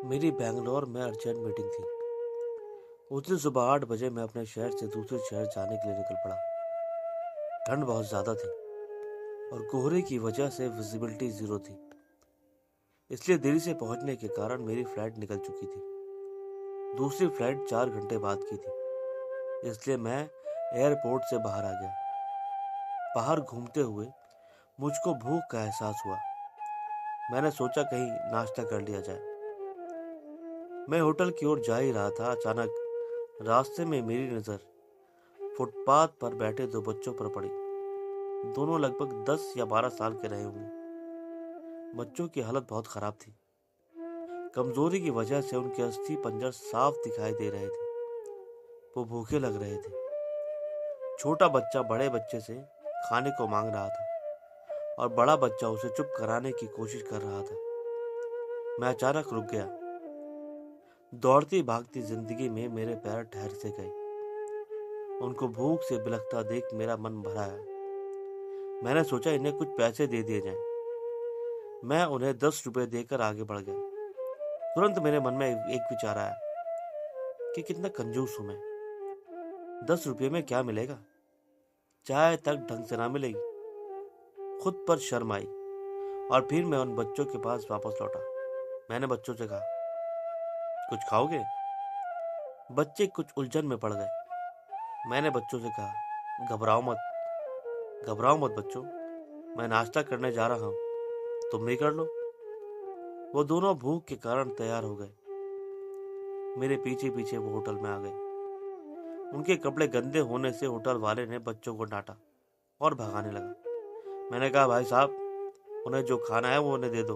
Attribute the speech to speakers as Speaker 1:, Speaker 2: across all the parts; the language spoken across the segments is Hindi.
Speaker 1: मेरी बैंगलोर में अर्जेंट मीटिंग थी। उस दिन सुबह 8 बजे मैं अपने शहर से दूसरे शहर जाने के लिए निकल पड़ा। ठंड बहुत ज़्यादा थी और कोहरे की वजह से विजिबिलिटी ज़ीरो थी। इसलिए देरी से पहुंचने के कारण मेरी फ्लाइट निकल चुकी थी। दूसरी फ्लाइट 4 घंटे बाद की थी, इसलिए मैं एयरपोर्ट से बाहर आ गया। बाहर घूमते हुए मुझको भूख का एहसास हुआ। मैंने सोचा कहीं नाश्ता कर लिया जाए। मैं होटल की ओर जा ही रहा था, अचानक रास्ते में मेरी नज़र फुटपाथ पर बैठे दो बच्चों पर पड़ी। दोनों लगभग 10 या 12 साल के रहे होंगे। बच्चों की हालत बहुत खराब थी। कमजोरी की वजह से उनके अस्थि पंजर साफ दिखाई दे रहे थे। वो भूखे लग रहे थे। छोटा बच्चा बड़े बच्चे से खाने को मांग रहा था और बड़ा बच्चा उसे चुप कराने की कोशिश कर रहा था। मैं अचानक रुक गया। दौड़ती भागती जिंदगी में मेरे पैर ठहर से गए। उनको भूख से बिलखता देख मेरा मन भरा है। मैंने सोचा इन्हें कुछ पैसे दे दिए जाएं। मैं उन्हें 10 रुपए देकर आगे बढ़ गया। तुरंत मेरे मन में एक विचार आया कि कितना कंजूस हूं मैं। 10 रुपये में क्या मिलेगा? चाय तक ढंग से ना मिलेगी। खुद पर शर्म आई और फिर मैं उन बच्चों के पास वापस लौटा। मैंने बच्चों से कहा, कुछ खाओगे? बच्चे कुछ उलझन में पड़ गए। मैंने बच्चों से कहा, घबराओ मत बच्चों, मैं नाश्ता करने जा रहा हूँ, तुम भी कर लो। वो दोनों भूख के कारण तैयार हो गए। मेरे पीछे पीछे वो होटल में आ गए। उनके कपड़े गंदे होने से होटल वाले ने बच्चों को डांटा और भगाने लगा। मैंने कहा, भाई साहब, उन्हें जो खाना है वो उन्हें दे दो,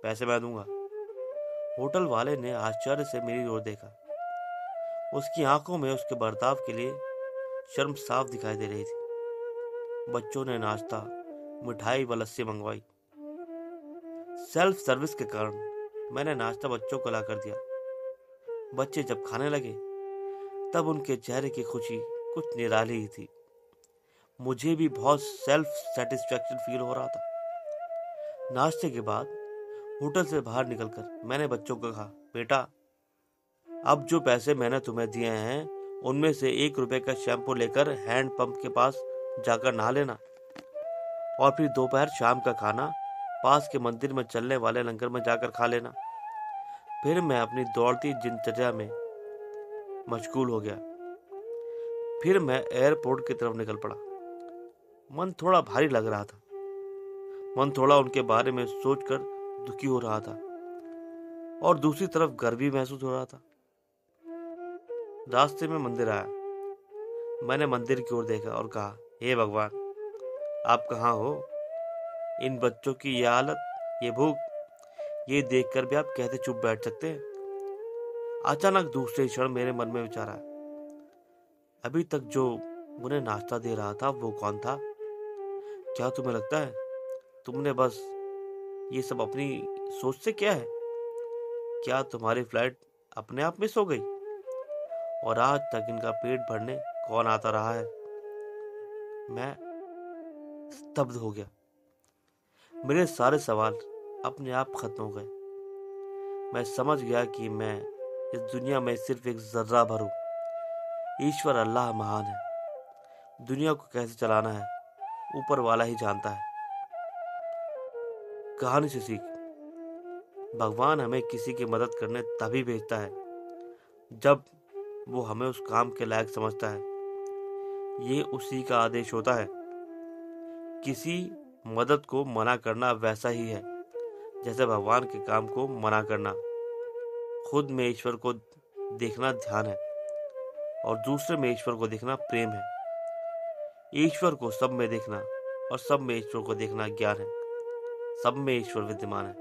Speaker 1: पैसे मैं दूंगा। होटल वाले ने आश्चर्य से मेरी ओर देखा। उसकी आंखों में उसके बर्ताव के लिए शर्म साफ दिखाई दे रही थी। बच्चों ने नाश्ता, मिठाई व लस्सी मंगवाई। सेल्फ सर्विस के कारण मैंने नाश्ता बच्चों को ला कर दिया। बच्चे जब खाने लगे तब उनके चेहरे की खुशी कुछ निराली ही थी। मुझे भी बहुत सेल्फ सेटिस्फेक्शन फील हो रहा था। नाश्ते के बाद होटल से बाहर निकलकर मैंने बच्चों को कहा, बेटा, अब जो पैसे मैंने तुम्हें दिए हैं उनमें से 1 रुपए का शैम्पू लेकर हैंड पंप के पास जाकर नहा लेना और फिर दोपहर शाम का खाना पास के मंदिर में चलने वाले लंगर में जाकर खा लेना। फिर मैं अपनी दौड़ती दिनचर्या में मशगूल हो गया। फिर मैं एयरपोर्ट की तरफ निकल पड़ा। मन थोड़ा भारी लग रहा था। मन थोड़ा उनके बारे में सोचकर दुखी हो रहा था और दूसरी तरफ गर्व भी महसूस हो रहा था। रास्ते में मंदिर आया। मैंने मंदिर की ओर देखा और कहा, हे भगवान, आप कहाँ हो? इन बच्चों की ये हालत, ये भूख, ये देखकर भी आप कैसे चुप बैठ सकते हैं? अचानक दूसरे क्षण मेरे मन में विचार आया, अभी तक जो उन्हें नाश्ता दे रहा था वो कौन था? क्या तुम्हें लगता है तुमने बस ये सब अपनी सोच से किया है? क्या तुम्हारी फ्लाइट अपने आप मिस हो गई और आज तक इनका पेट भरने कौन आता रहा है? मैं स्तब्ध हो गया। मेरे सारे सवाल अपने आप खत्म हो गए। मैं समझ गया कि मैं इस दुनिया में सिर्फ एक जर्रा भर हूं। ईश्वर अल्लाह महान है। दुनिया को कैसे चलाना है ऊपर वाला ही जानता है। कहानी से सीख, भगवान हमें किसी की मदद करने तभी भेजता है जब वो हमें उस काम के लायक समझता है। ये उसी का आदेश होता है। किसी मदद को मना करना वैसा ही है जैसे भगवान के काम को मना करना। खुद में ईश्वर को देखना ध्यान है और दूसरे में ईश्वर को देखना प्रेम है। ईश्वर को सब में देखना और सब में ईश्वर को देखना ज्ञान है। सब में ईश्वर विद्यमान है।